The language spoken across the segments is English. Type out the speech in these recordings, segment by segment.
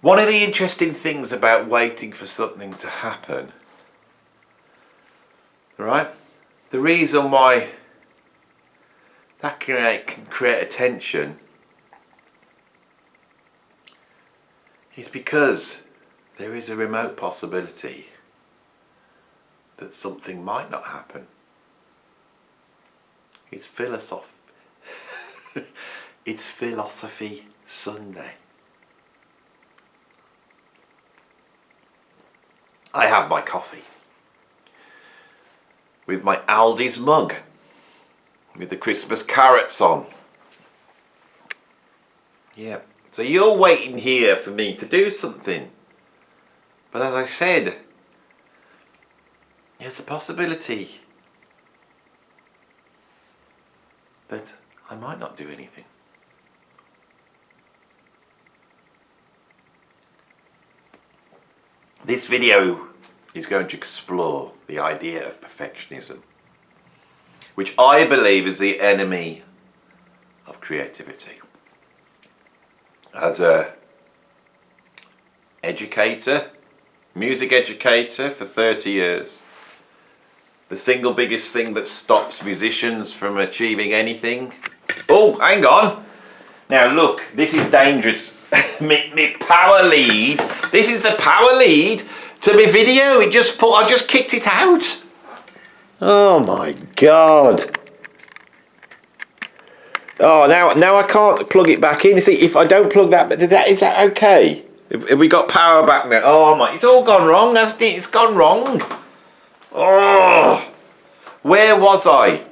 One of the interesting things about waiting for something to happen, right? The reason why that can create attention is because there is a remote possibility that something might not happen. It's it's Philosophy Sunday. I have my coffee with my Aldi's mug with the Christmas carrots on. Yeah. So you're waiting here for me to do something. But as I said, there's a possibility that I might not do anything. This video is going to explore the idea of perfectionism, which I believe is the enemy of creativity. As a educator, music educator for 30 years, the single biggest thing that stops musicians from achieving anything... Oh, hang on! Now look, this is dangerous. me power lead. This is the power lead to my video. I just kicked it out. Oh my God. Oh, now I can't plug it back in. You see, if I don't plug that, is that okay? Have we got power back now? Oh my, it's all gone wrong, hasn't it? It's gone wrong. Oh, where was I?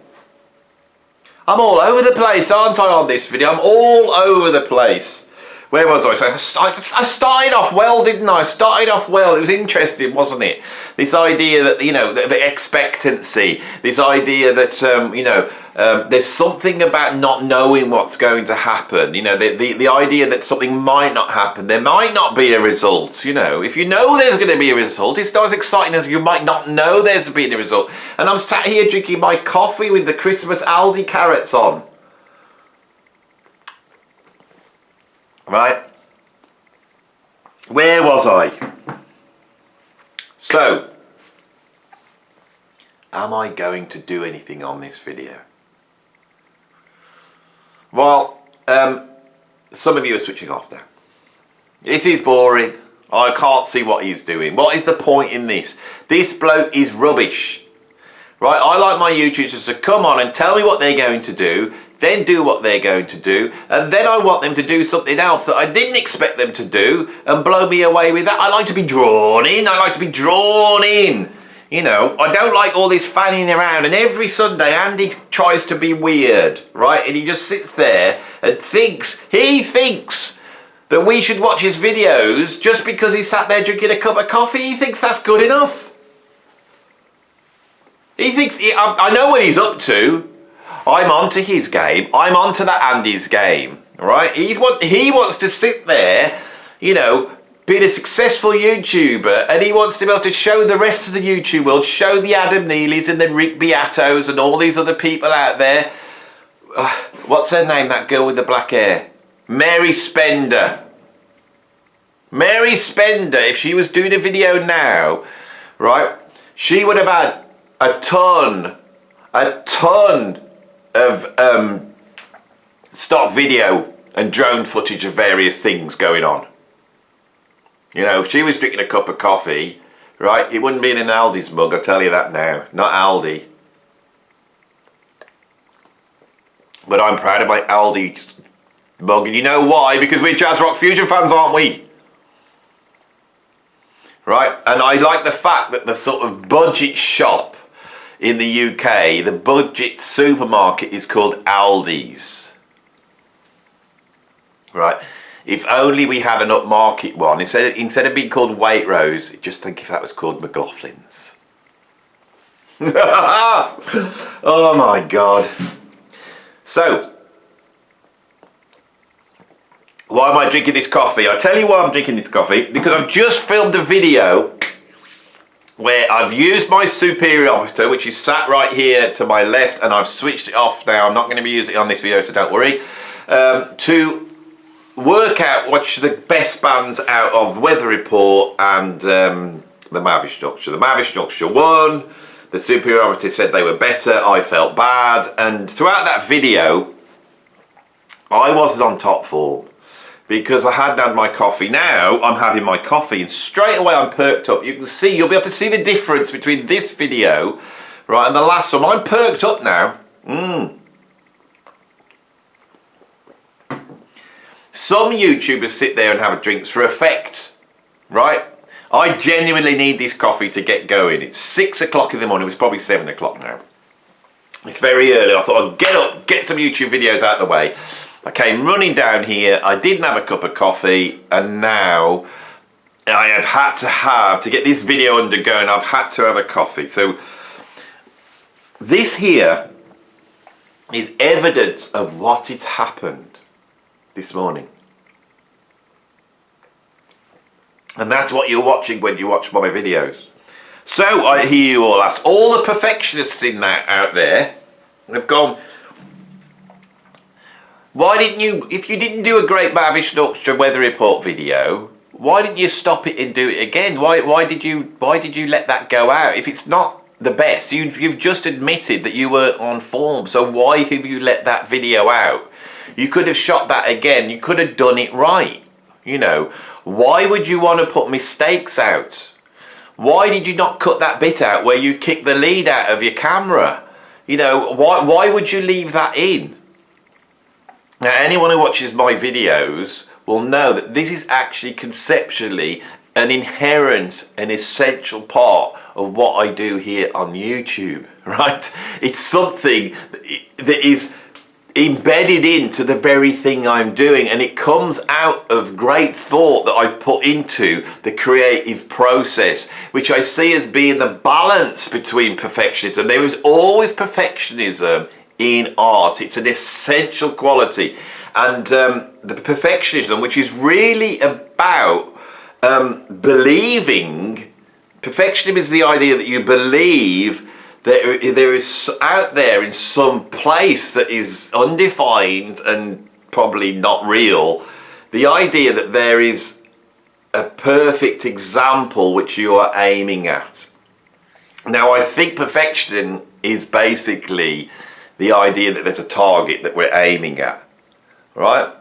I'm all over the place, aren't I, on this video? I'm all over the place. Where was I? So I started off well, didn't I? I started off well. It was interesting, wasn't it? This idea that, you know, the expectancy, this idea that, there's something about not knowing what's going to happen. You know, the idea that something might not happen. There might not be a result, you know. If you know there's going to be a result, it's not as exciting as you might not know there's been a result. And I'm sat here drinking my coffee with the Christmas Aldi carrots on. Right? Where was I? So, am I going to do anything on this video? Well, some of you are switching off now. This is boring. I can't see what he's doing. What is the point in this? This bloke is rubbish. Right? I like my YouTubers to come on and tell me what they're going to do, then do what they're going to do, and then I want them to do something else that I didn't expect them to do and blow me away with that. I like to be drawn in. I like to be drawn in. You know, I don't like all this fanning around, and every Sunday Andy tries to be weird, right? And he just sits there and he thinks that we should watch his videos just because he sat there drinking a cup of coffee. He thinks that's good enough. He thinks, I know what he's up to. I'm onto his game. I'm onto that Andy's game, right? He wants to sit there, you know, being a successful YouTuber, and he wants to be able to show the rest of the YouTube world, show the Adam Neelys and the Rick Beatos and all these other people out there. What's her name, that girl with the black hair? Mary Spender. Mary Spender, if she was doing a video now, right, she would have had a ton of stock video and drone footage of various things going on. You know, if she was drinking a cup of coffee, right, it wouldn't be in an Aldi's mug, I'll tell you that now. Not Aldi. But I'm proud of my Aldi mug, and you know why? Because we're Jazz Rock Fusion fans, aren't we? Right? And I like the fact that the sort of budget shop in the UK, the budget supermarket is called Aldi's. Right? If only we had an upmarket one. Instead of being called Waitrose, just think if that was called McLaughlin's. Oh my God. So, why am I drinking this coffee? I'll tell you why I'm drinking this coffee. Because I've just filmed a video where I've used my superiometer, which is sat right here to my left, and I've switched it off now. I'm not going to be using it on this video, so don't worry. To work out which the best bands out of Weather Report and the Mavish Structure. The Mavish Structure won. The superiority said they were better. I felt bad. And throughout that video, I wasn't on top form because I hadn't had my coffee. Now I'm having my coffee and straight away I'm perked up. You can see, you'll be able to see the difference between this video, right, and the last one. I'm perked up now. Some YouTubers sit there and have drinks for effect, right? I genuinely need this coffee to get going. It's 6 o'clock in the morning. It's probably 7 o'clock now. It's very early. I thought I'd get up, get some YouTube videos out of the way. I came running down here. I didn't have a cup of coffee, and now I have had to get this video undergoing, I've had to have a coffee. So this here is evidence of what has happened this morning. And that's what you're watching when you watch my videos. So I hear you all ask, all the perfectionists in that out there have gone, why didn't you, if you didn't do a great Mavish Structure Weather Report video, why didn't you stop it and do it again? Why did you let that go out? If it's not the best, you've just admitted that you weren't on form, so why have you let that video out? You could have shot that again, you could have done it right, you know. Why would you want to put mistakes out? Why did you not cut that bit out where you kick the lead out of your camera? You know, why would you leave that in? Now, anyone who watches my videos will know that this is actually conceptually an inherent and essential part of what I do here on YouTube, right? It's something that is embedded into the very thing I'm doing, and it comes out of great thought that I've put into the creative process, which I see as being the balance between perfectionism. There is always perfectionism in art. It's an essential quality, and the perfectionism, which is really about believing, perfectionism is the idea that you believe that there is out there in some place that is undefined and probably not real, the idea that there is a perfect example which you are aiming at. Now, I think perfection is basically the idea that there's a target that we're aiming at, right?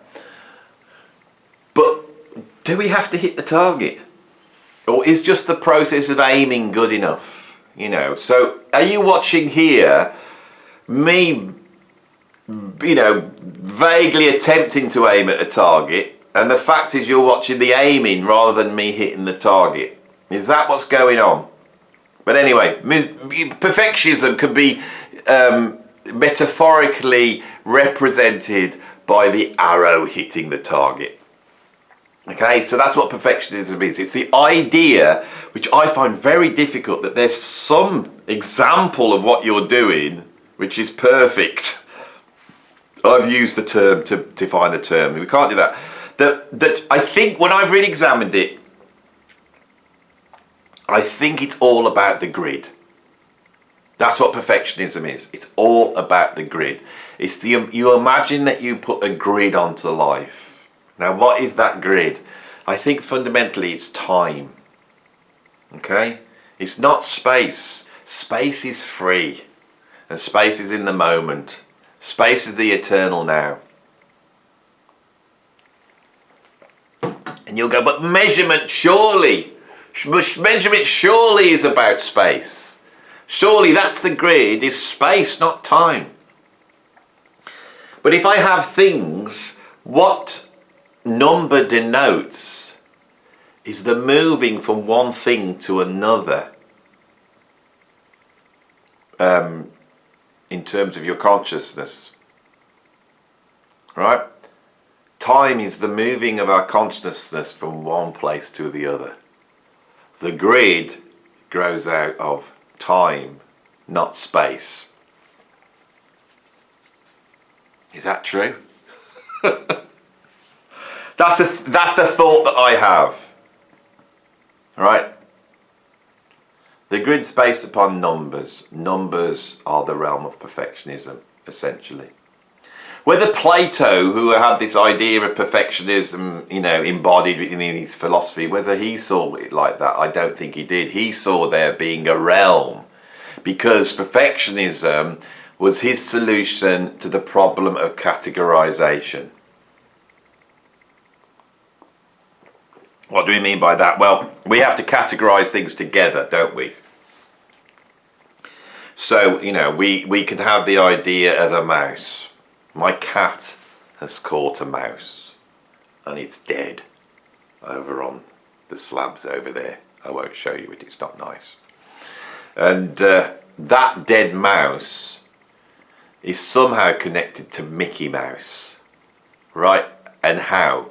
But do we have to hit the target? Or is just the process of aiming good enough? You know, so are you watching here me, you know, vaguely attempting to aim at a target, and the fact is you're watching the aiming rather than me hitting the target? Is that what's going on? But anyway, perfectionism can be metaphorically represented by the arrow hitting the target. Okay, so that's what perfectionism is. It's the idea, which I find very difficult, that there's some example of what you're doing which is perfect. I've used the term to define the term. We can't do that. That I think when I've really examined it, I think it's all about the grid. That's what perfectionism is. It's all about the grid. It's you imagine that you put a grid onto life. Now, what is that grid? I think fundamentally it's time. Okay? It's not space. Space is free. And space is in the moment. Space is the eternal now. And you'll go, but measurement surely is about space. Surely that's the grid, is space, not time. But if I have things, what number denotes is the moving from one thing to another in terms of your consciousness, right? Time is the moving of our consciousness from one place to the other. The grid grows out of time, not space. Is that true? That's the thought that I have. All right? The grid's based upon numbers. Numbers are the realm of perfectionism, essentially. Whether Plato, who had this idea of perfectionism, embodied in his philosophy, whether he saw it like that, I don't think he did. He saw there being a realm, because perfectionism was his solution to the problem of categorization. What do we mean by that? Well, we have to categorize things together, don't we? So, we can have the idea of a mouse. My cat has caught a mouse and it's dead over on the slabs over there. I won't show you it, it's not nice. And that dead mouse is somehow connected to Mickey Mouse, right? And how?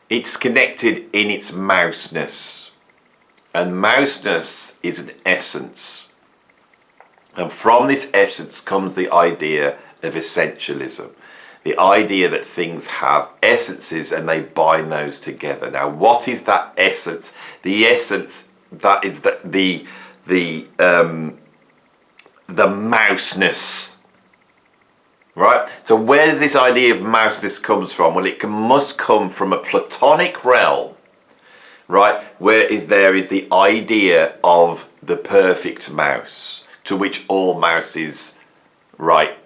It's connected in its mouseness. And mouseness is an essence. And from this essence comes the idea of essentialism. The idea that things have essences and they bind those together. Now, what is that essence? The essence, that is the mouseness. Right? So where does this idea of mouseness comes from? Well, it must come from a Platonic realm, right? There is the idea of the perfect mouse, to which all mouses, right,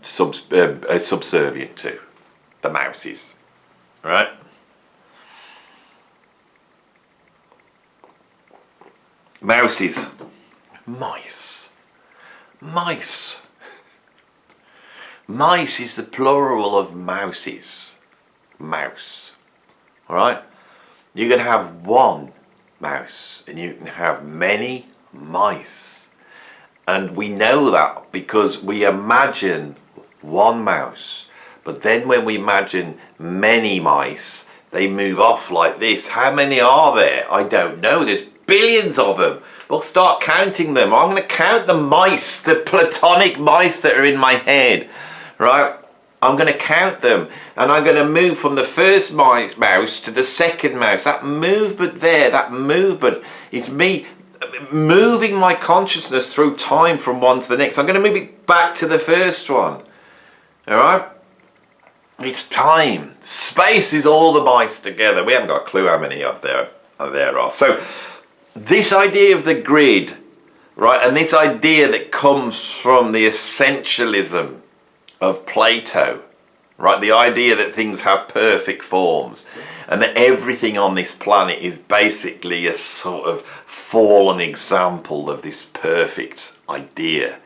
subservient to the mouses, right? Mouses, mice. Mice is the plural of mouses. Mouse, all right? You can have one mouse and you can have many mice. And we know that because we imagine one mouse, but then when we imagine many mice, they move off like this. How many are there? I don't know. There's billions of them. We'll start counting them. I'm going to count the mice, the Platonic mice that are in my head, right? I'm going to count them, and I'm going to move from the first mouse to the second mouse. That movement there, that movement is me moving my consciousness through time from one to the next. I'm going to move it back to the first one. All right? It's time. Space is all the mice together. We haven't got a clue how many up there are. So this idea of the grid, right, and this idea that comes from the essentialism of Plato, right, the idea that things have perfect forms and that everything on this planet is basically a sort of fallen example of this perfect idea.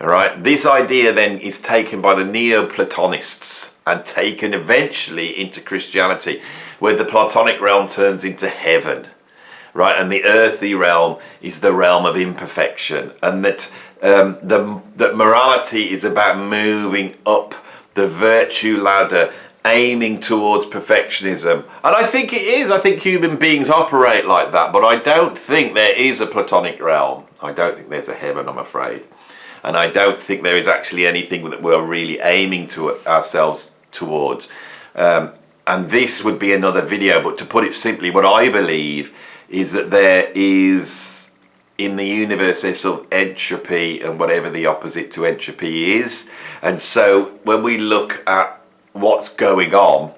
All right, this idea then is taken by the Neoplatonists and taken eventually into Christianity, where the Platonic realm turns into heaven, right, and the earthly realm is the realm of imperfection, and that that morality is about moving up the virtue ladder, aiming towards perfectionism. And I think it is. I think human beings operate like that, but I don't think there is a Platonic realm. I don't think there's a heaven, I'm afraid. And I don't think there is actually anything that we're really aiming to ourselves towards. And this would be another video, but to put it simply, what I believe is that there is, in the universe, there's sort of entropy and whatever the opposite to entropy is. And so when we look at what's going on,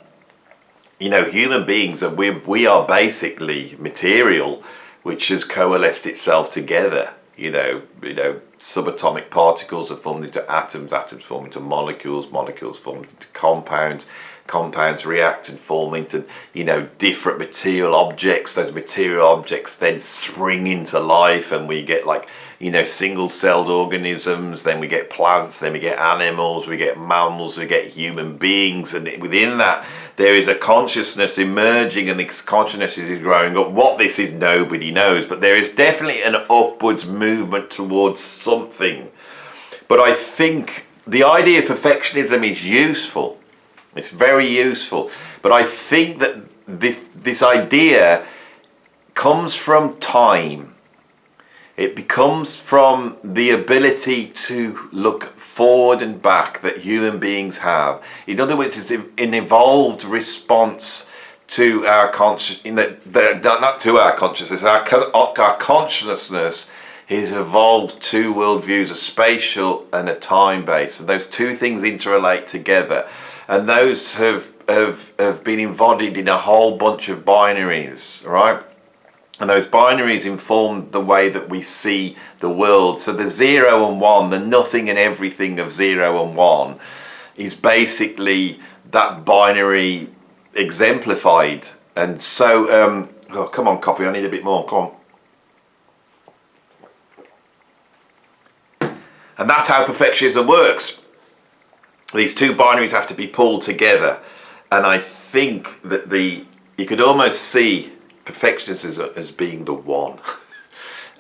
human beings, and we are basically material which has coalesced itself together. Subatomic particles are formed into atoms, atoms form into molecules, molecules form into compounds, compounds react and form into different material objects. Those material objects then spring into life, and we get single-celled organisms, then we get plants, then we get animals, we get mammals, we get human beings, and within that there is a consciousness emerging, and this consciousness is growing up. What this is, nobody knows, but there is definitely an upwards movement towards something. But I think the idea of perfectionism is useful. It's very useful, but I think that this idea comes from time. It comes from the ability to look forward and back that human beings have. In other words, it's an evolved response to our consciousness, not to our consciousness. Our consciousness He's evolved two worldviews, a spatial and a time-based, and those two things interrelate together, and those have been embodied in a whole bunch of binaries, right? And those binaries inform the way that we see the world. So the 0 and 1, the nothing and everything of 0 and 1, is basically that binary exemplified. And so, oh, come on, coffee, I need a bit more, come on. And that's how perfectionism works. These two binaries have to be pulled together. And I think that you could almost see perfectionism as being the one.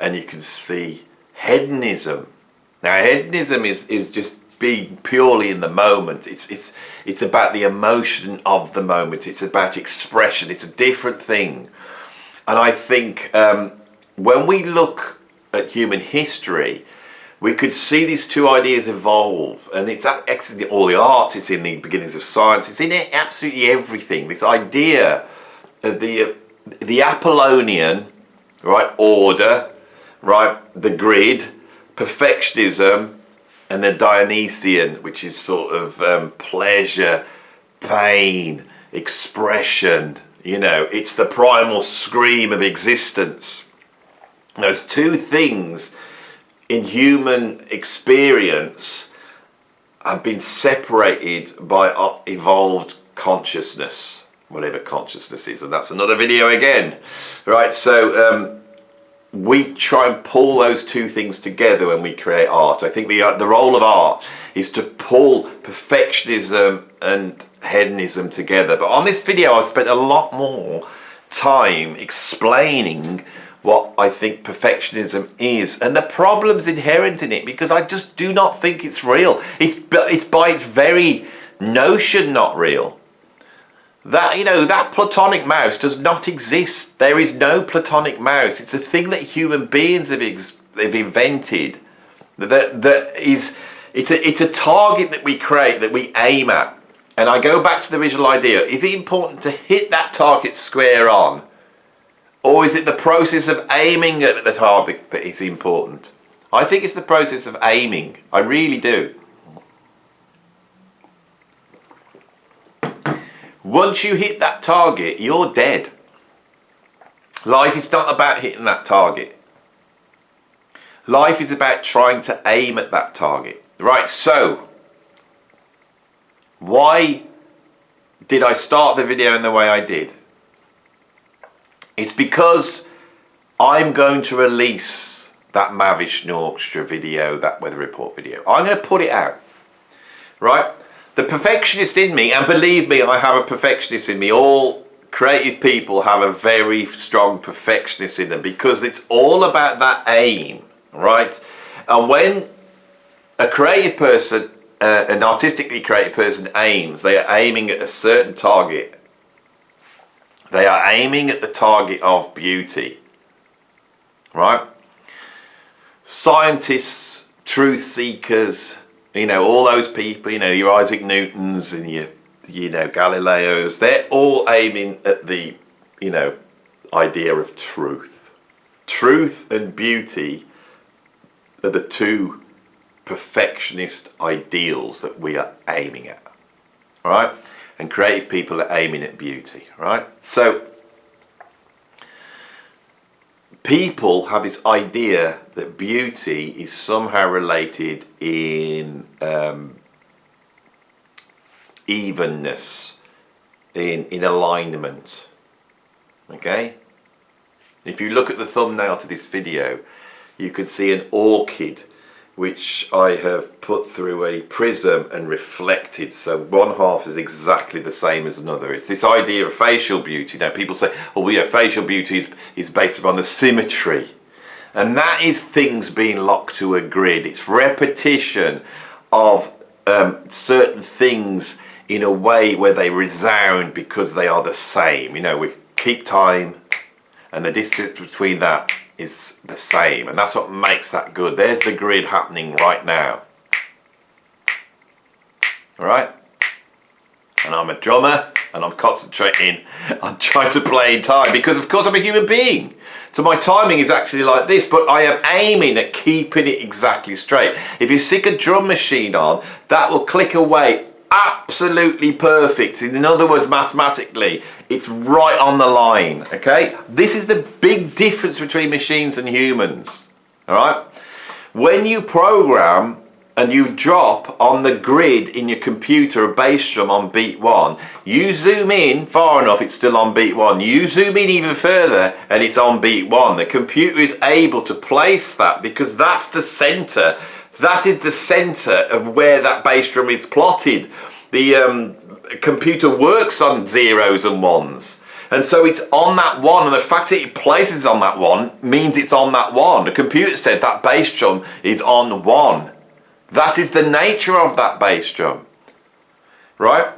And you can see hedonism. Now, hedonism is just being purely in the moment. It's about the emotion of the moment. It's about expression. It's a different thing. And I think when we look at human history, we could see these two ideas evolve, and it's actually all the arts, it's in the beginnings of science, it's in absolutely everything. This idea of the Apollonian, right, order, right, the grid, perfectionism, and the Dionysian, which is sort of pleasure, pain, expression. You know, it's the primal scream of existence. Those two things in human experience have been separated by evolved consciousness, whatever consciousness is, and that's another video again, right? So we try and pull those two things together when we create art. I think the role of art is to pull perfectionism and hedonism together. But on this video, I've spent a lot more time explaining what I think perfectionism is and the problems inherent in it, because I just do not think it's real. It's by its very notion not real. That, you know, that platonic mouse does not exist. There is no platonic mouse. It's a thing that human beings have invented. It's a target that we create, that we aim at. And I go back to the original idea. Is it important to hit that target square on? Or is it the process of aiming at the target that is important? I think it's the process of aiming. I really do. Once you hit that target, you're dead. Life is not about hitting that target. Life is about trying to aim at that target. Right, so why did I start the video in the way I did? It's because I'm going to release that Mavish Orchestra video, that weather report video. I'm going to put it out, right? The perfectionist in me, and believe me, I have a perfectionist in me. All creative people have a very strong perfectionist in them, because it's all about that aim, right? And when a creative person, an artistically creative person aims, they are aiming at a certain target. They are aiming at the target of beauty, right? Scientists, truth seekers, you know, all those people, you know, your Isaac Newtons and your, you know, Galileos, they're all aiming at the, you know, idea of truth. Truth and beauty are the two perfectionist ideals that we are aiming at, all right? And creative people are aiming at beauty, right? So people have this idea that beauty is somehow related in evenness, in alignment, okay? If you look at the thumbnail to this video, you can see an orchid which I have put through a prism and reflected, so one half is exactly the same as another. It's this idea of facial beauty. Now people say, oh well, yeah, facial beauty is based upon the symmetry. And that is things being locked to a grid. It's repetition of certain things in a way where they resound because they are the same. You know, we keep time, and the distance between that is the same, and that's what makes that good. There's the grid happening right now. All right? And I'm a drummer, and I'm concentrating on trying to play in time, because of course I'm a human being. So my timing is actually like this, but I am aiming at keeping it exactly straight. If you stick a drum machine on, that will click away absolutely perfect. In other words, mathematically, it's right on the line, okay? This is the big difference between machines and humans, all right? When you program and you drop on the grid in your computer a bass drum on beat 1, you zoom in far enough, it's still on beat 1. You zoom in even further and it's on beat 1. The computer is able to place that because that's the center. That is the center of where that bass drum is plotted. The computer works on zeros and ones. And so it's on that one, and the fact that it places on that one means it's on that one. The computer said that bass drum is on 1. That is the nature of that bass drum, right?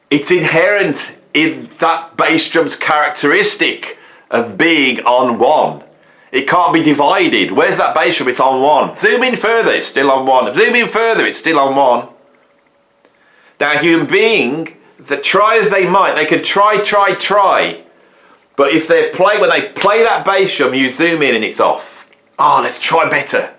It's inherent in that bass drum's characteristic of being on 1. It can't be divided. Where's that bass drum? It's on 1. Zoom in further, it's still on 1. Zoom in further, it's still on 1. Now, a human being, that try as they might, they can try. But if when they play that bass drum, you zoom in and it's off. Oh, let's try better.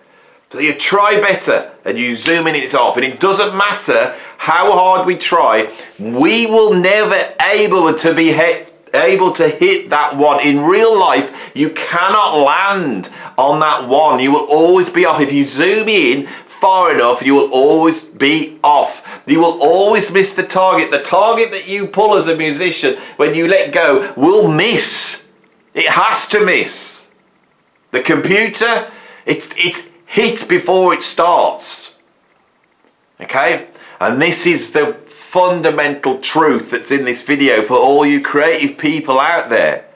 So you try better and you zoom in and it's off. And it doesn't matter how hard we try, we will never able to hit that 1. In real life, you cannot land on that 1. You will always be off. If you zoom in far enough, you will always be off. You will always miss the target. The target that you pull as a musician, when you let go, will miss. It has to miss. The computer, it's hit before it starts. Okay? And this is the fundamental truth that's in this video for all you creative people out there.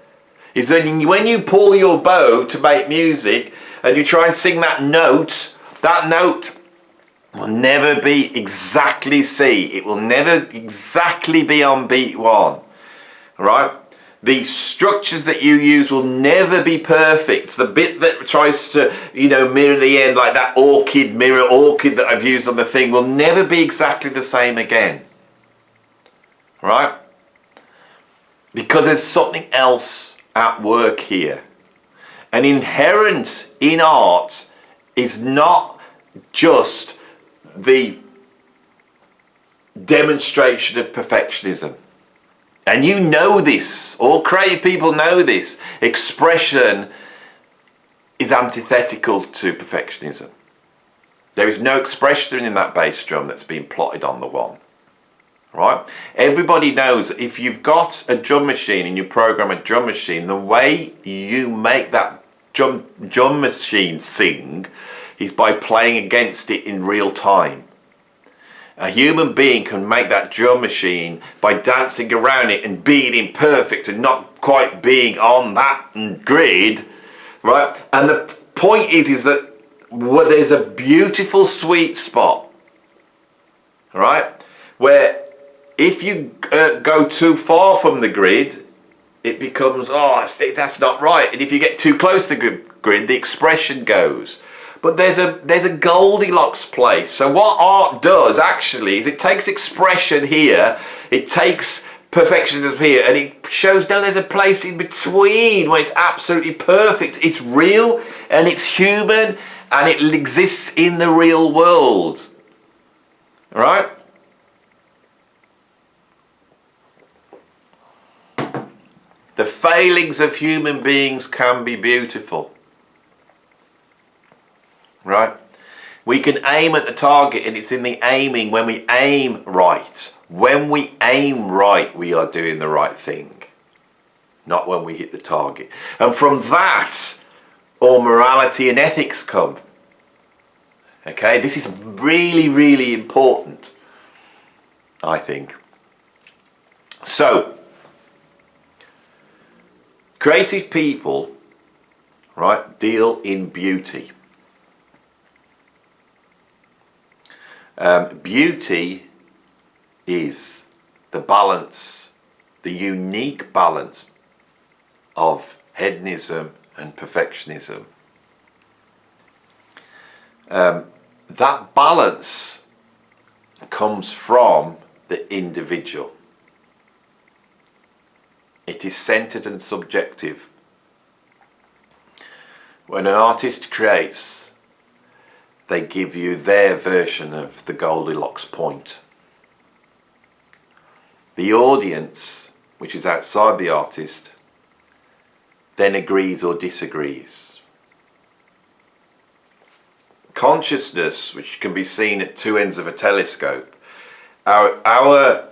Is that when you pull your bow to make music and you try and sing that note will never be exactly C. It will never exactly be on beat 1. Right? The structures that you use will never be perfect. The bit that tries to, mirror the end, like that orchid that I've used on the thing, will never be exactly the same again. Right? Because there's something else at work here. And inherent in art is not just the demonstration of perfectionism. And you know this, all creative people know this. Expression is antithetical to perfectionism. There is no expression in that bass drum that's been plotted on the 1. Right? Everybody knows if you've got a drum machine and you program a drum machine, the way you make that drum machine sing is by playing against it in real time. A human being can make that drum machine by dancing around it and being imperfect and not quite being on that grid, right? And the point is that there's a beautiful sweet spot, right? Where if you go too far from the grid, it becomes, that's not right. And if you get too close to the grid, the expression goes. But there's a Goldilocks place. So what art does actually is it takes expression here, it takes perfectionism here, and it shows there's a place in between where it's absolutely perfect. It's real and it's human and it exists in the real world. Right? The failings of human beings can be beautiful. Right? We can aim at the target, and it's in the aiming when we aim right. When we aim right, we are doing the right thing. Not when we hit the target. And from that, all morality and ethics come. Okay? This is really, really important, I think. So, creative people, right, deal in beauty. Beauty is the balance, the unique balance of hedonism and perfectionism. That balance comes from the individual. It is centered and subjective. When an artist creates, they give you their version of the Goldilocks point. The audience, which is outside the artist, then agrees or disagrees. Consciousness, which can be seen at two ends of a telescope, our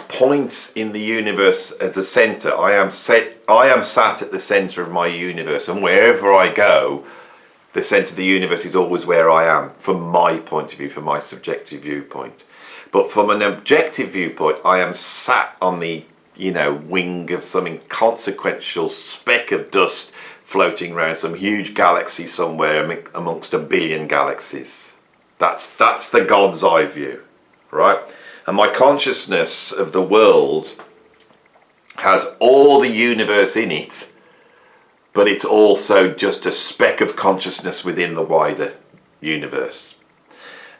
points in the universe as a centre. I am sat at the centre of my universe, and wherever I go, the centre of the universe is always where I am, from my point of view, from my subjective viewpoint. But from an objective viewpoint, I am sat on the wing of some inconsequential speck of dust floating around some huge galaxy somewhere amongst a billion galaxies. That's the God's eye view, right? And my consciousness of the world has all the universe in it, but it's also just a speck of consciousness within the wider universe.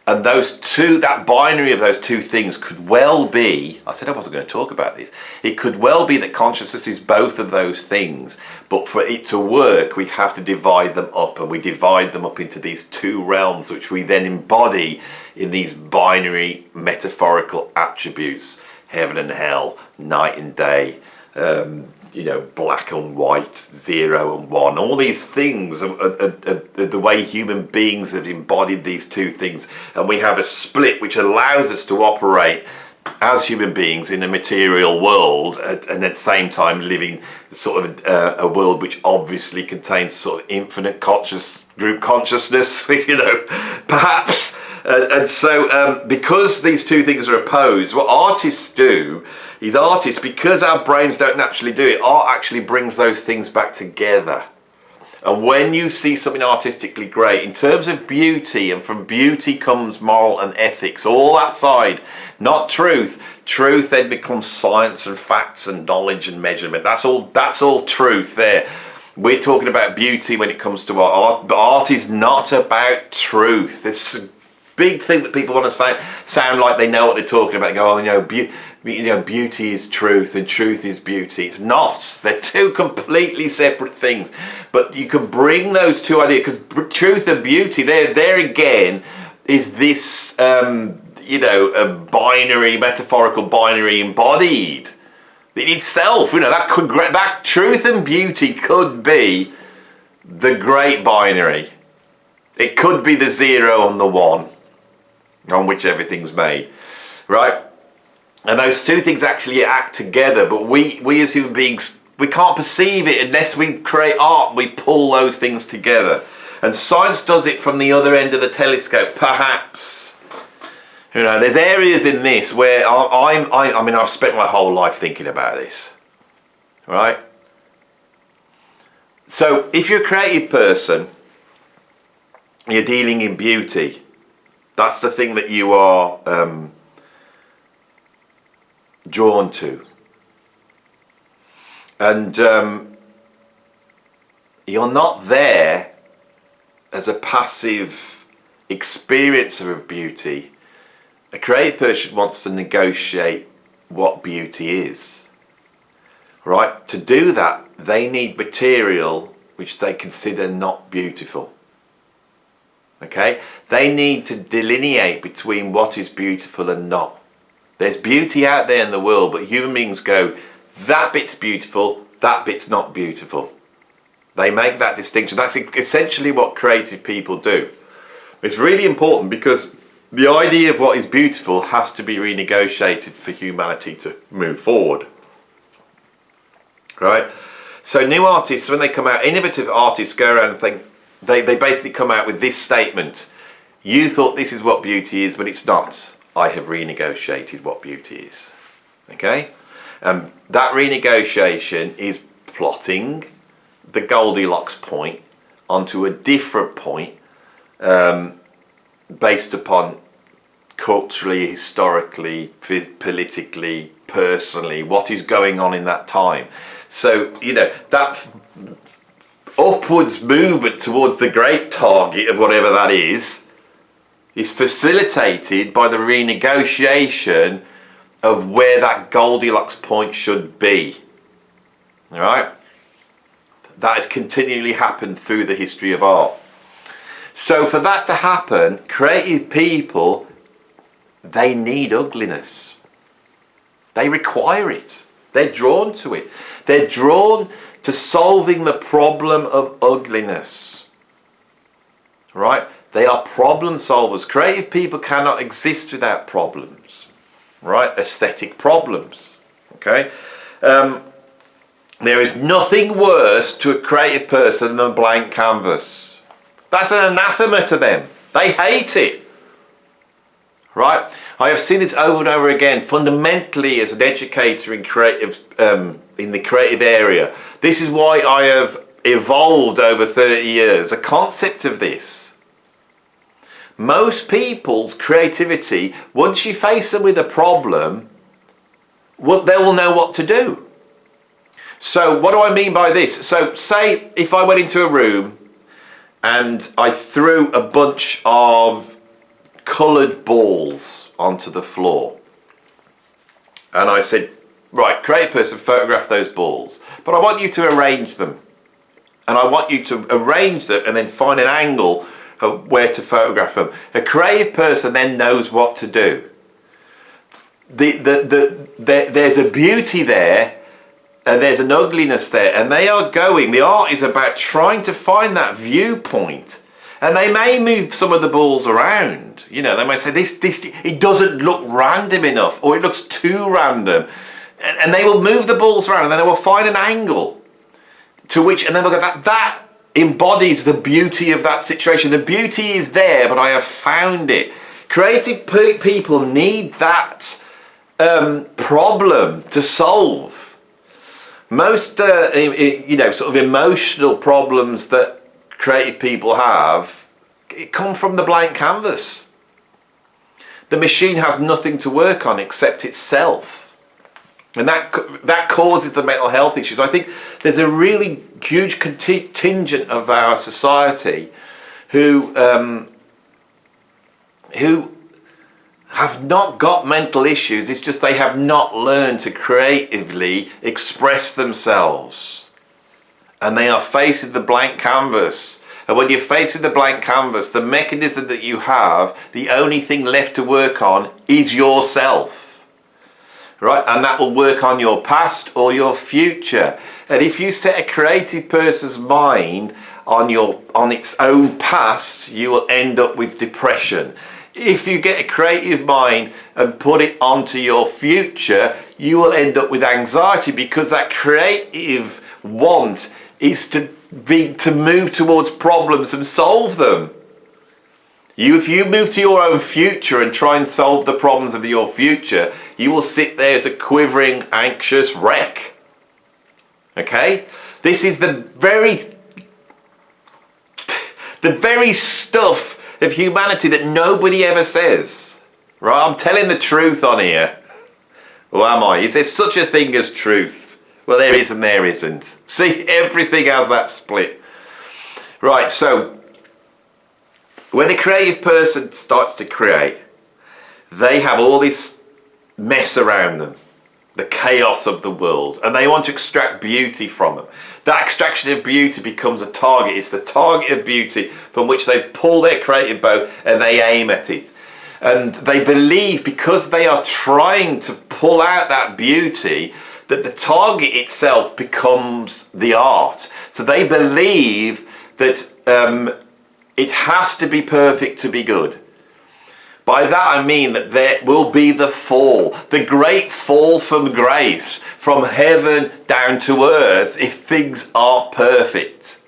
And that binary of those two things could well be, I said I wasn't going to talk about this, it could well be that consciousness is both of those things, but for it to work, we have to divide them up, and we divide them up into these two realms, which we then embody in these binary metaphorical attributes: heaven and hell, night and day, black and white, 0 and 1. All these things are the way human beings have embodied these two things, and we have a split which allows us to operate as human beings in a material world, and at the same time living sort of a world which obviously contains sort of infinite group consciousness, perhaps. And so because these two things are opposed, what artists do is because our brains don't naturally do it, art actually brings those things back together. And when you see something artistically great, in terms of beauty, and from beauty comes moral and ethics, all that side, not truth. Truth then becomes science and facts and knowledge and measurement. That's all truth there. We're talking about beauty when it comes to art, but art is not about truth. It's a big thing that people want to sound like they know what they're talking about. Go, beauty is truth and truth is beauty. It's not. They're two completely separate things. But you can bring those two ideas, because truth and beauty, there again, is this, a binary, metaphorical binary embodied in itself. That truth and beauty could be the great binary. It could be the 0 and the 1 on which everything's made, right? And those two things actually act together, but we as human beings, we can't perceive it unless we create art. We pull those things together, and science does it from the other end of the telescope, perhaps. There's areas in this where I've spent my whole life thinking about this, right? So if you're a creative person, you're dealing in beauty. That's the thing that you are drawn to. And you're not there as a passive experiencer of beauty. A creative person wants to negotiate what beauty is. Right? To do that, they need material which they consider not beautiful. Okay? They need to delineate between what is beautiful and not. There's beauty out there in the world, but human beings go, that bit's beautiful, that bit's not beautiful. They make that distinction. That's essentially what creative people do. It's really important, because the idea of what is beautiful has to be renegotiated for humanity to move forward. Right? So new artists, when they come out, innovative artists go around and think, they basically come out with this statement: you thought this is what beauty is, but it's not. I have renegotiated what beauty is. Okay? That renegotiation is plotting the Goldilocks point onto a different point, based upon culturally, historically, politically, personally, what is going on in that time. So, that upwards movement towards the great target of whatever that is facilitated by the renegotiation of where that Goldilocks point should be. All right? that has continually happened through the history of art. So for that to happen, creative people, they need ugliness. They require it. They're drawn to it. They're drawn to solving the problem of ugliness. Right? They are problem solvers. Creative people cannot exist without problems. Right? Aesthetic problems. Okay? There is nothing worse to a creative person than a blank canvas. That's an anathema to them. They hate it. Right? I have seen this over and over again. Fundamentally, as an educator in the creative area, this is why I have evolved over 30 years. A concept of this. Most people's creativity, once you face them with a problem, they will know what to do. So what do I mean by this? So say if I went into a room and I threw a bunch of coloured balls onto the floor. And I said, right, creative person, photograph those balls. But I want you to arrange them. And I want you to arrange them and then find an angle of where to photograph them. A creative person then knows what to do. There's a beauty there and there's an ugliness there. And they are going, the art is about trying to find that viewpoint. And they may move some of the balls around. You know, they may say, this it doesn't look random enough, or it looks too random. And they will move the balls around, and then they will find an angle to which, and then they'll go, that embodies the beauty of that situation. The beauty is there, but I have found it. Creative people need that problem to solve. Most, sort of emotional problems that creative people have, it come from the blank canvas. The machine has nothing to work on except itself, and that causes the mental health issues. I think there's a really huge contingent of our society who have not got mental issues. It's just they have not learned to creatively express themselves. And they are faced with the blank canvas. And when you're faced with the blank canvas, the mechanism that you have, the only thing left to work on is yourself. Right? And that will work on your past or your future. And if you set a creative person's mind on its own past, you will end up with depression. If you get a creative mind and put it onto your future, you will end up with anxiety, because that creative want is to move towards problems and solve them. If you move to your own future and try and solve the problems of your future, you will sit there as a quivering, anxious wreck. Okay? This is the very stuff of humanity that nobody ever says. Right? I'm telling the truth on here. Or am I? Is there such a thing as truth? Well, there is and there isn't. See, everything has that split. Right, so when a creative person starts to create, they have all this mess around them, the chaos of the world, and they want to extract beauty from them. That extraction of beauty becomes a target. It's the target of beauty from which they pull their creative bow and they aim at it. And they believe, because they are trying to pull out that beauty, that the target itself becomes the art. So they believe that it has to be perfect to be good. By that I mean that there will be the fall, the great fall from grace, from heaven down to earth, if things aren't perfect.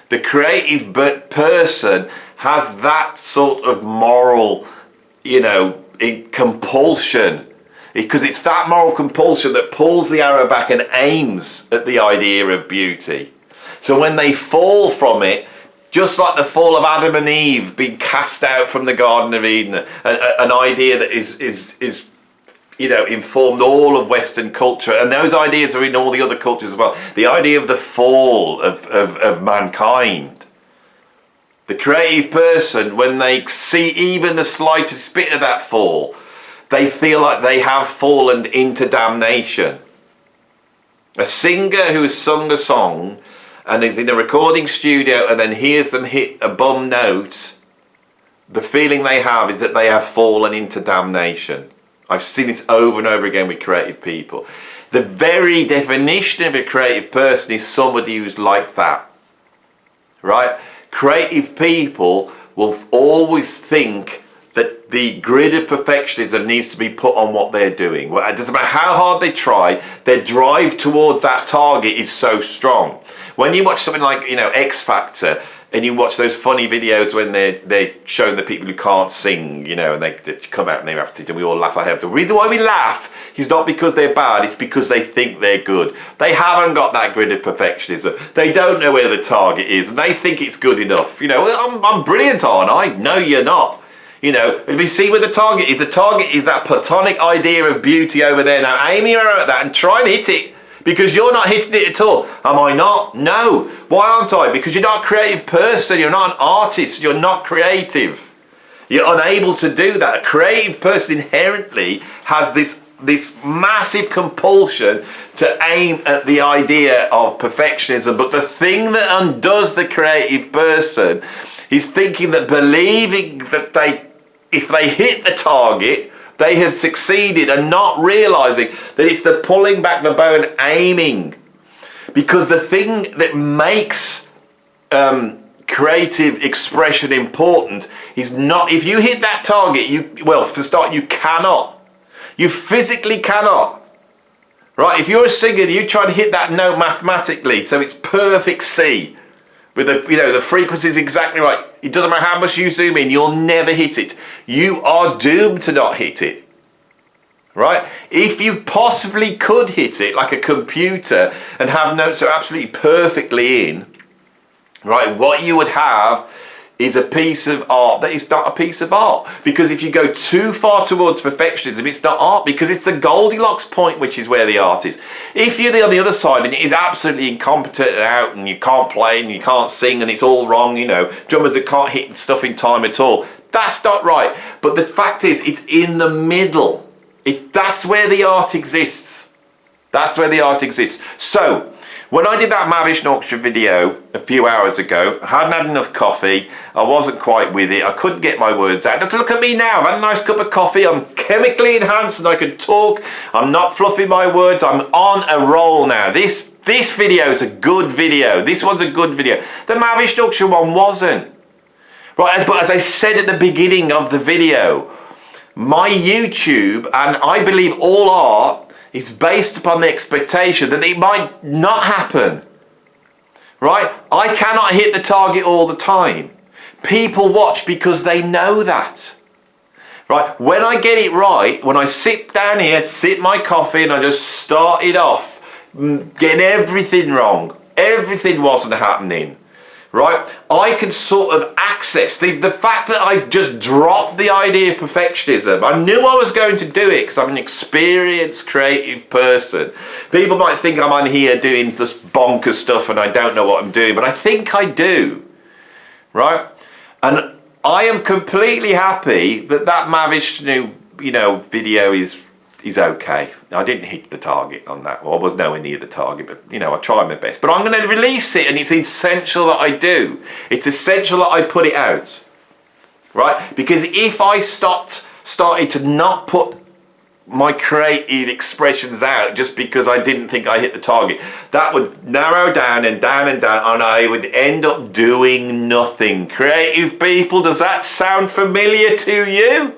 The creative person has that sort of moral, compulsion, because it's that moral compulsion that pulls the arrow back and aims at the idea of beauty. So when they fall from it, just like the fall of Adam and Eve being cast out from the Garden of Eden, an idea that is informed all of Western culture, and those ideas are in all the other cultures as well. The idea of the fall of mankind. The creative person, when they see even the slightest bit of that fall, they feel like they have fallen into damnation. A singer who has sung a song and is in a recording studio and then hears them hit a bum note, the feeling they have is that they have fallen into damnation. I've seen it over and over again with creative people. The very definition of a creative person is somebody who's like that, right? Creative people will always think that the grid of perfectionism needs to be put on what they're doing. Well, it doesn't matter how hard they try, their drive towards that target is so strong. When you watch something like, X Factor, and you watch those funny videos when they're showing the people who can't sing, and they come out and they have to, and we all laugh our heads off. The reason why we laugh is not because they're bad, it's because they think they're good. They haven't got that grid of perfectionism. They don't know where the target is, and they think it's good enough. I'm brilliant, aren't I? No, you're not. If you see where the target is that platonic idea of beauty over there. Now aim your arrow at that and try and hit it. Because you're not hitting it at all. Am I not? No. Why aren't I? Because you're not a creative person. You're not an artist. You're not creative. You're unable to do that. A creative person inherently has this massive compulsion to aim at the idea of perfectionism. But the thing that undoes the creative person is thinking that believing that if they hit the target, they have succeeded, and not realizing that it's the pulling back the bow and aiming. Because the thing that makes creative expression important is not, if you hit that target, for start, you cannot. You physically cannot. Right? If you're a singer, you try to hit that note mathematically, so it's perfect C. With the frequency is exactly right. It doesn't matter how much you zoom in, you'll never hit it. You are doomed to not hit it. Right? If you possibly could hit it like a computer and have notes that are absolutely perfectly in, right, what you would have is a piece of art that is not a piece of art. Because if you go too far towards perfectionism, it's not art, because it's the Goldilocks point which is where the art is. If you're on the other side and it is absolutely incompetent and out and you can't play and you can't sing and it's all wrong, drummers that can't hit stuff in time at all, that's not right. But the fact is, it's in the middle. That's where the art exists. That's where the art exists. So, when I did that Mavish Orchestra video a few hours ago, I hadn't had enough coffee, I wasn't quite with it, I couldn't get my words out. Look at me now, I've had a nice cup of coffee, I'm chemically enhanced and I can talk, I'm not fluffing my words, I'm on a roll now. This video is a good video, this one's a good video. The Mavish Orchestra one wasn't. Right, but as I said at the beginning of the video, my YouTube, and I believe all art, is based upon the expectation that it might not happen. Right? I cannot hit the target all the time. People watch because they know that. Right? When I get it right, when I sit down here, sip my coffee, and I just start it off, getting everything wrong, everything wasn't happening. Right? I can sort of access the fact that I just dropped the idea of perfectionism. I knew I was going to do it because I'm an experienced creative person. People might think I'm on here doing just bonkers stuff and I don't know what I'm doing, but I think I do. Right? And I am completely happy that Mavish video is okay. I didn't hit the target on that. Well, I was nowhere near the target, but I tried my best. But I'm going to release it, and it's essential that I do. It's essential that I put it out, right? Because if I started to not put my creative expressions out just because I didn't think I hit the target, that would narrow down and down and down, and I would end up doing nothing. Creative people, does that sound familiar to you?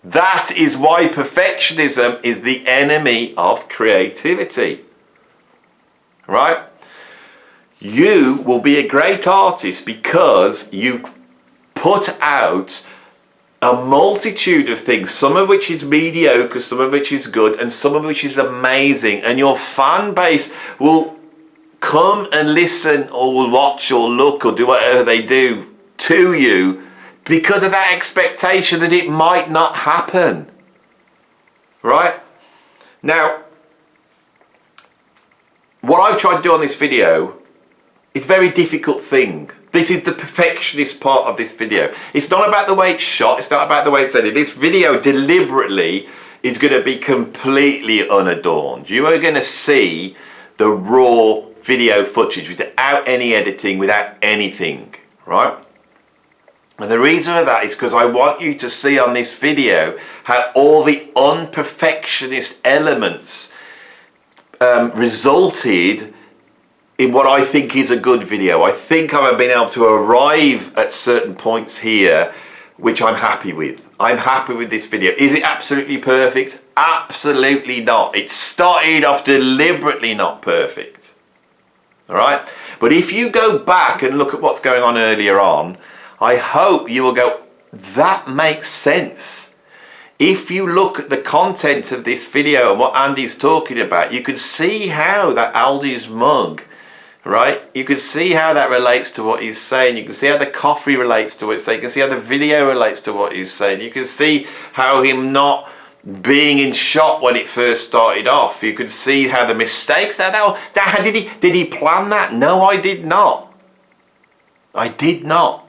That is why perfectionism is the enemy of creativity. Right? You will be a great artist because you put out a multitude of things, some of which is mediocre, some of which is good, and some of which is amazing. And your fan base will come and listen or will watch or look or do whatever they do to you because of that expectation that it might not happen. Right? Now, what I've tried to do on this video is a very difficult thing. This is the perfectionist part of this video. It's not about the way it's shot, it's not about the way it's edited. This video deliberately is going to be completely unadorned. You are going to see the raw video footage without any editing, without anything, right? And the reason for that is because I want you to see on this video how all the unperfectionist elements resulted in what I think is a good video. I think I've been able to arrive at certain points here which I'm happy with. I'm happy with this video. Is it absolutely perfect? Absolutely not. It started off deliberately not perfect. All right? But if you go back and look at what's going on earlier on, I hope you will go, that makes sense. If you look at the content of this video and what Andy's talking about, you can see how that Aldi's mug, right? You can see how that relates to what he's saying. You can see how the coffee relates to what he's saying. You can see how the video relates to what he's saying. You can see how him not being in shot when it first started off. You can see how the mistakes did he plan that? No, I did not. I did not.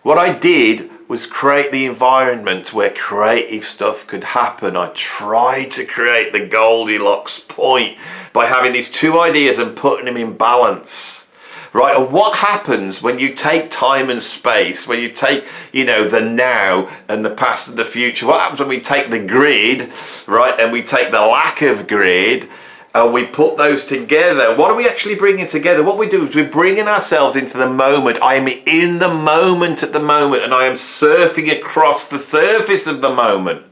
What I did was create the environment where creative stuff could happen. I tried to create the Goldilocks point by having these two ideas and putting them in balance, right? And what happens when you take time and space, when you take, you know, the now and the past and the future? What happens when we take the grid, right, and we take the lack of grid, and we put those together? What are we actually bringing together? What we do is we're bringing ourselves into the moment. I am in the moment at the moment, and I am surfing across the surface of the moment.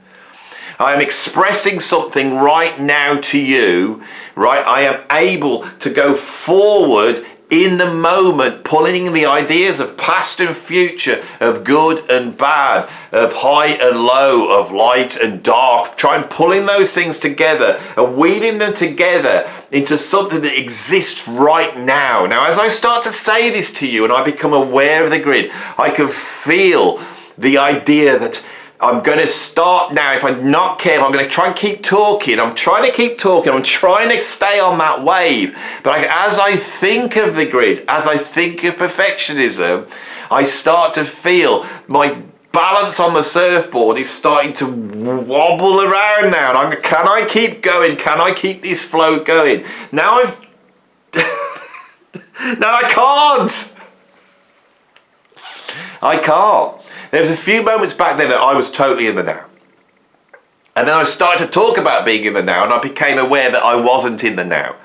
I am expressing something right now to you, right? I am able to go forward in the moment, pulling the ideas of past and future, of good and bad, of high and low, of light and dark, try and pulling those things together and weaving them together into something that exists right now. Now, as I start to say this to you and I become aware of the grid, I can feel the idea that I'm going to start now. If I'm not careful, I'm going to try and keep talking. I'm trying to keep talking. I'm trying to stay on that wave. But as I think of the grid, as I think of perfectionism, I start to feel my balance on the surfboard is starting to wobble around now. And can I keep going? Can I keep this flow going? Now I've... No, I can't. I can't. There was a few moments back then that I was totally in the now. And then I started to talk about being in the now, and I became aware that I wasn't in the now.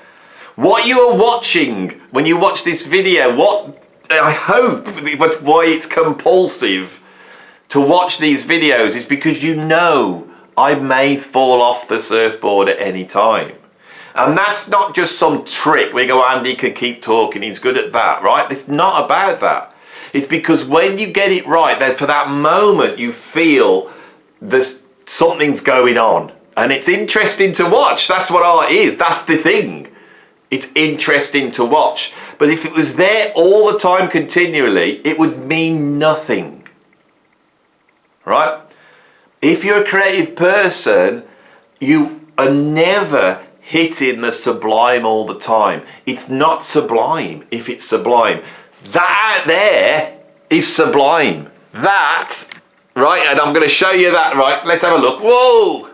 What you are watching when you watch this video, what I hope why it's compulsive to watch these videos is because you know I may fall off the surfboard at any time. And that's not just some trick where you go, Andy can keep talking, he's good at that, right? It's not about that. It's because when you get it right, then for that moment you feel there's something's going on. And it's interesting to watch. That's what art is. That's the thing. It's interesting to watch. But if it was there all the time continually, it would mean nothing. Right? If you're a creative person, you are never hitting the sublime all the time. It's not sublime if it's sublime. That out there is sublime. That, right, and I'm going to show you that, right, let's have a look. Whoa!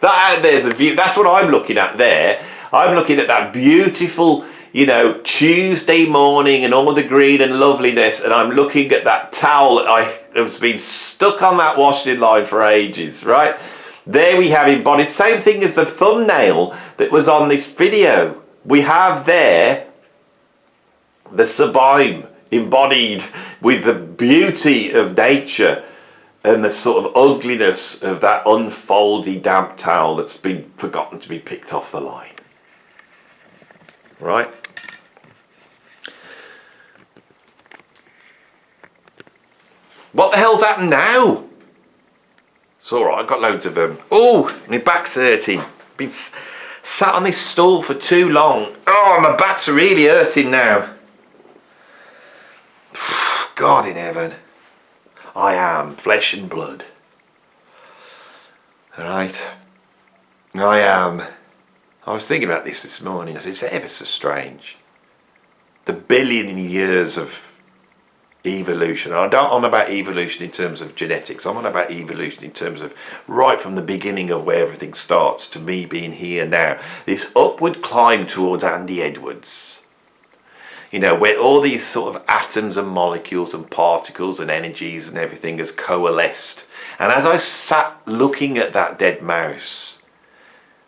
That out there's a view. That's what I'm looking at there. I'm looking at that beautiful, you know, Tuesday morning and all the green and loveliness, and I'm looking at that towel that I have been stuck on that washing line for ages, right? There we have embodied, same thing as the thumbnail that was on this video. We have there the sublime embodied with the beauty of nature and the sort of ugliness of that unfoldy damp towel that's been forgotten to be picked off the line. Right? What the hell's happened now? It's alright, I've got loads of them. Oh, my back's hurting. Been sat on this stool for too long. Oh, my back's really hurting now. God in heaven. I am flesh and blood. Alright? I am. I was thinking about this morning. I said, it's ever so strange. The billion years of evolution. I don't on about evolution in terms of genetics. I'm on about evolution in terms of right from the beginning of where everything starts to me being here now. This upward climb towards Andy Edwards. You know, where all these sort of atoms and molecules and particles and energies and everything has coalesced. And as I sat looking at that dead mouse,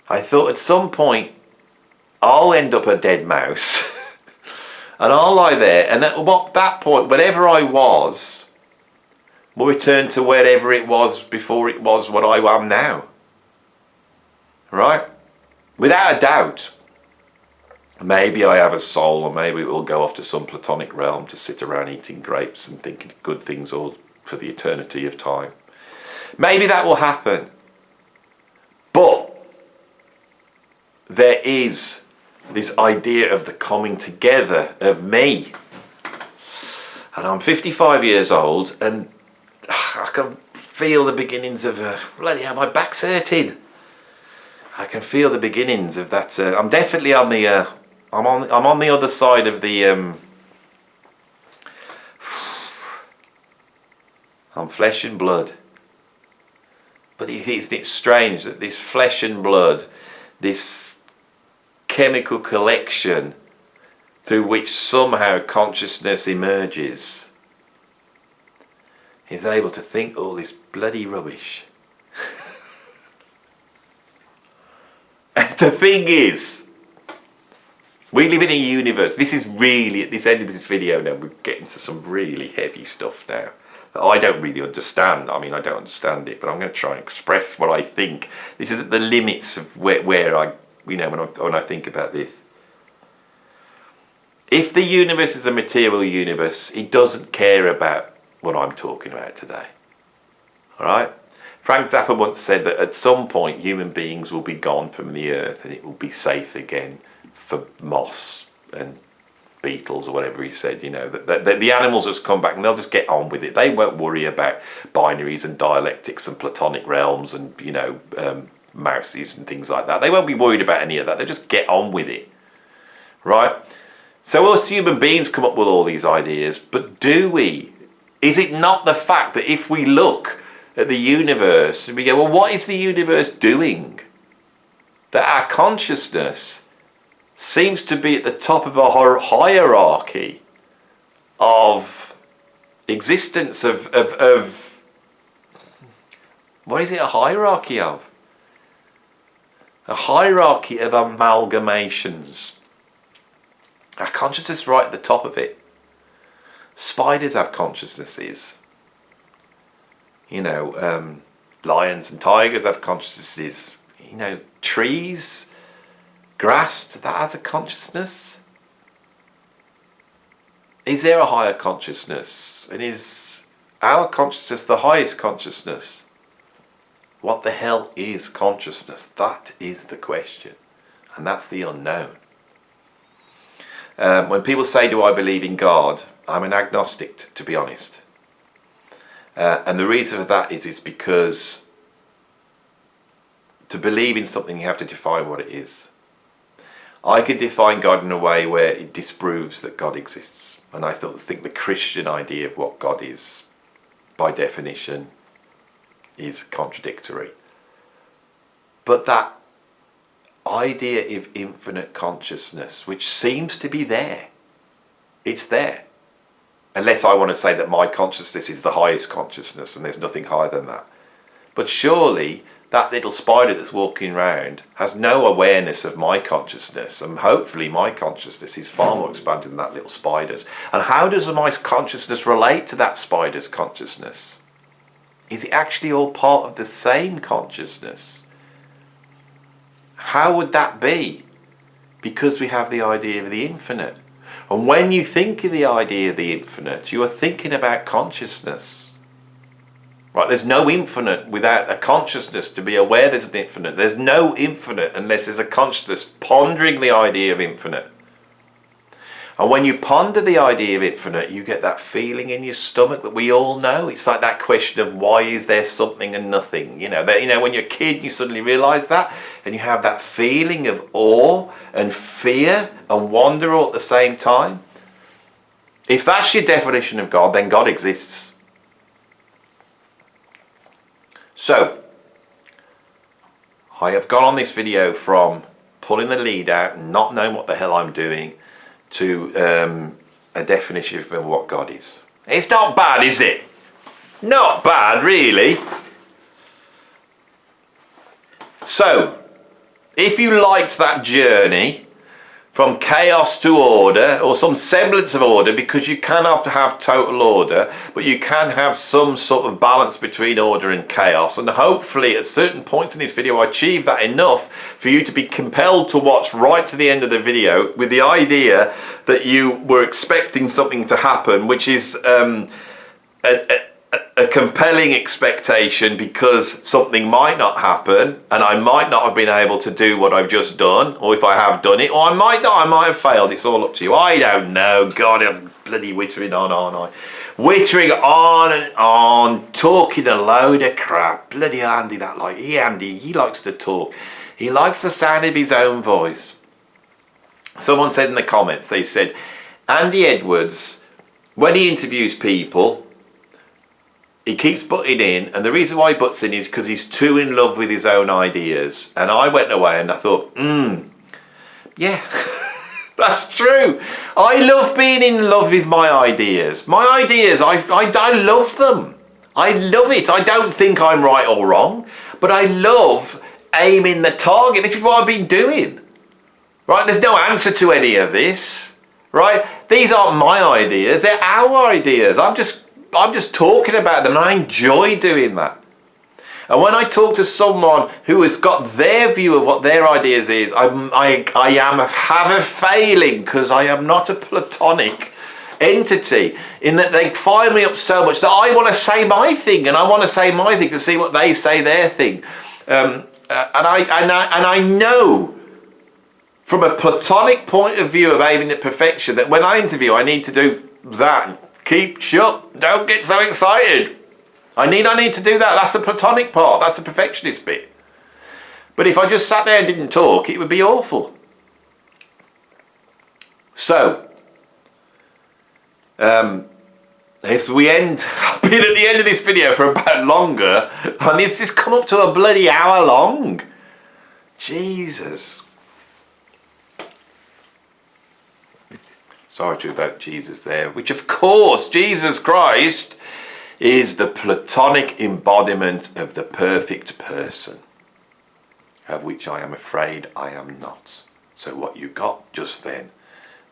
I thought at some point I'll end up a dead mouse and I'll lie there, and at that point, whatever I was will return to wherever it was before it was what I am now. Right? Without a doubt. Maybe I have a soul, or maybe it will go off to some platonic realm to sit around eating grapes and thinking good things all for the eternity of time. Maybe that will happen. But there is this idea of the coming together of me. And I'm 55 years old, and I can feel the beginnings of, bloody hell, my back's hurting. I can feel the beginnings of that. I'm definitely on the, I'm on the other side of the, I'm flesh and blood. But it's strange that this flesh and blood, this chemical collection through which somehow consciousness emerges, is able to think all this bloody rubbish. And the thing is, we live in a universe. This is really, at this end of this video now, we're getting to some really heavy stuff now that I don't really understand. I mean, I don't understand it, but I'm going to try and express what I think. This is at the limits of where I, you know, when I think about this. If the universe is a material universe, it doesn't care about what I'm talking about today. All right? Frank Zappa once said that at some point human beings will be gone from the earth and it will be safe again for moss and beetles or whatever he said. You know, that the animals just come back and they'll just get on with it. They won't worry about binaries and dialectics and platonic realms and, you know, mouses and things like that. They won't be worried about any of that. They'll just get on with it. Right? So us human beings come up with all these ideas, but do we? Is it not the fact that if we look at the universe and we go, well, what is the universe doing? That our consciousness seems to be at the top of a hierarchy of existence of what is it a hierarchy of? A hierarchy of amalgamations. Our consciousness right at the top of it. Spiders have consciousnesses. You know, lions and tigers have consciousnesses. You know, trees, grass, that has a consciousness. Is there a higher consciousness? And is our consciousness the highest consciousness? What the hell is consciousness? That is the question. And that's the unknown. When people say, do I believe in God? I'm an agnostic, to be honest. And the reason for that is because to believe in something, you have to define what it is. I can define God in a way where it disproves that God exists. And I think the Christian idea of what God is, by definition, is contradictory. But that idea of infinite consciousness, which seems to be there, it's there. Unless I want to say that my consciousness is the highest consciousness and there's nothing higher than that. But surely that little spider that's walking around has no awareness of my consciousness, and hopefully my consciousness is far more expanded than that little spider's. And how does my consciousness relate to that spider's consciousness? Is it actually all part of the same consciousness? How would that be? Because we have the idea of the infinite. And when you think of the idea of the infinite, you are thinking about consciousness. Right? There's no infinite without a consciousness to be aware there's an infinite. There's no infinite unless there's a consciousness pondering the idea of infinite. And when you ponder the idea of infinite, you get that feeling in your stomach that we all know. It's like that question of why is there something and nothing? You know, when you're a kid, you suddenly realise that, and you have that feeling of awe and fear and wonder all at the same time. If that's your definition of God, then God exists. So, I have gone on this video from pulling the lead out and not knowing what the hell I'm doing, to a definition of what God is. It's not bad, is it? Not bad, really. So, if you liked that journey from chaos to order, or some semblance of order, because you can have total order, but you can have some sort of balance between order and chaos, and hopefully at certain points in this video I achieve that enough for you to be compelled to watch right to the end of the video with the idea that you were expecting something to happen, which is a compelling expectation, because something might not happen and I might not have been able to do what I've just done, or if I have done it, or I might not, I might have failed. It's all up to you. I don't know. God, I'm bloody wittering on, aren't I? Wittering on and on, talking a load of crap. Bloody Andy, Andy, he likes to talk. He likes the sound of his own voice. Someone said in the comments, they said, Andy Edwards, when he interviews people, he keeps butting in, and the reason why he butts in is because he's too in love with his own ideas. And I went away and I thought, yeah, that's true. I love being in love with my ideas. My ideas, I love them. I love it. I don't think I'm right or wrong, but I love aiming the target. This is what I've been doing. Right? There's no answer to any of this. Right? These aren't my ideas. They're our ideas. I'm just talking about them, and I enjoy doing that. And when I talk to someone who has got their view of what their ideas is, I have a failing, because I am not a platonic entity, in that they fire me up so much that I want to say my thing, and I want to say my thing to see what they say their thing. And I know from a platonic point of view of aiming at perfection that when I interview, I need to do that. Keep shut. Don't get so excited. I need to do that. That's the platonic part. That's the perfectionist bit. But if I just sat there and didn't talk, it would be awful. So, if we end, I've been at the end of this video for about longer, and this has come up to a bloody hour long. Jesus. Sorry to evoke Jesus there, which of course, Jesus Christ is the platonic embodiment of the perfect person, of which I am afraid I am not. So what you got just then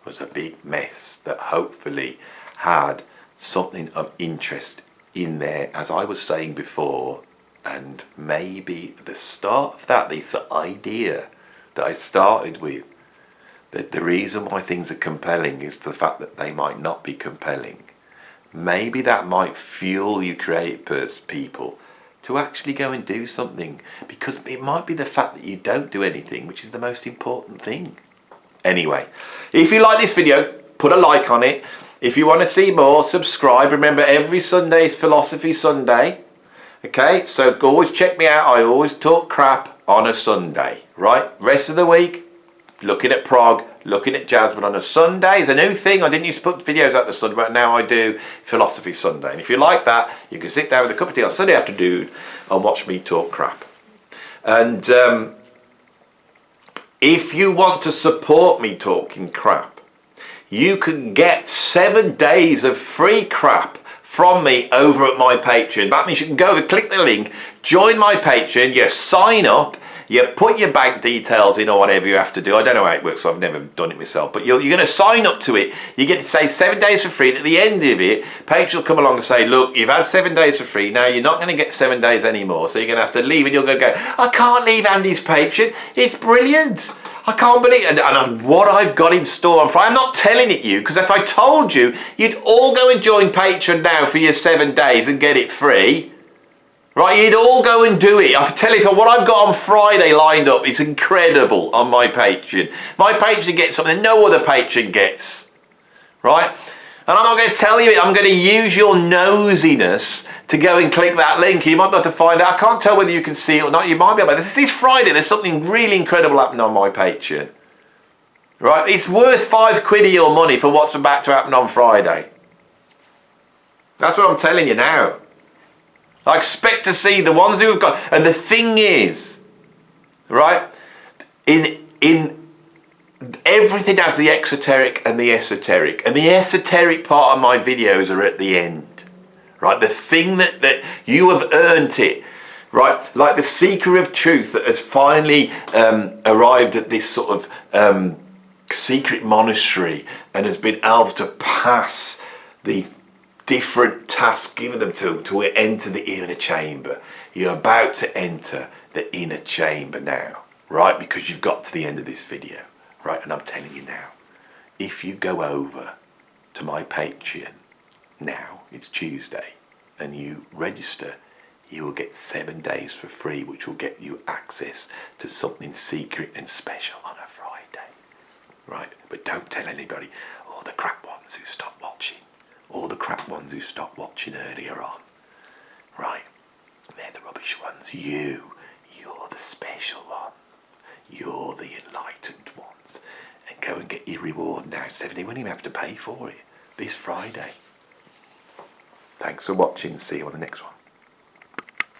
was a big mess that hopefully had something of interest in there, as I was saying before, and maybe the start of that, this idea that I started with, that the reason why things are compelling is the fact that they might not be compelling. Maybe that might fuel you creative people to actually go and do something, because it might be the fact that you don't do anything which is the most important thing. Anyway, if you like this video, put a like on it. If you want to see more, subscribe. Remember, every Sunday is Philosophy Sunday. Okay, so always check me out. I always talk crap on a Sunday, right? Rest of the week, looking at prog, looking at jazz, but on a Sunday, it's a new thing. I didn't used to put videos out the Sunday, but now I do Philosophy Sunday. And if you like that, you can sit down with a cup of tea on Sunday afternoon and watch me talk crap. And if you want to support me talking crap, you can get 7 days of free crap from me over at my Patreon. That means you can go over, click the link, join my Patreon, you sign up, you put your bank details in or whatever you have to do. I don't know how it works, so I've never done it myself. But you're going to sign up to it. You get to say 7 days for free. And at the end of it, Patreon will come along and say, look, you've had 7 days for free. Now you're not going to get 7 days anymore. So you're going to have to leave, and you're going to go, I can't leave Andy's Patreon. It's brilliant. I can't believe it. And what I've got in store on Friday, I'm not telling it you, because if I told you, you'd all go and join Patreon now for your 7 days and get it free. Right, you'd all go and do it. I tell you, what I've got on Friday lined up is incredible on my Patreon. My Patreon gets something no other Patreon gets. Right? And I'm not going to tell you it. I'm going to use your nosiness to go and click that link. You might be able to find out. I can't tell whether you can see it or not. You might be able to. This Friday, there's something really incredible happening on my Patreon. Right? It's worth £5 of your money for what's about to happen on Friday. That's what I'm telling you now. I expect to see the ones who have got, and the thing is, right, in everything has the exoteric and the esoteric. And the esoteric part of my videos are at the end. Right? The thing that you have earned it. Right? Like the seeker of truth that has finally arrived at this sort of secret monastery and has been able to pass the different tasks given them to enter the inner chamber. You're about to enter the inner chamber now, right? Because you've got to the end of this video, right? And I'm telling you now, if you go over to my Patreon now, it's Tuesday, and you register, you will get 7 days for free, which will get you access to something secret and special on a Friday, right? But don't tell anybody. All the crap ones who stopped watching. All the crap ones who stopped watching earlier on, right? They're the rubbish ones. You're the special ones. You're the enlightened ones. And go and get your reward now. 70, you won't even have to pay for it. This Friday. Thanks for watching. See you on the next one.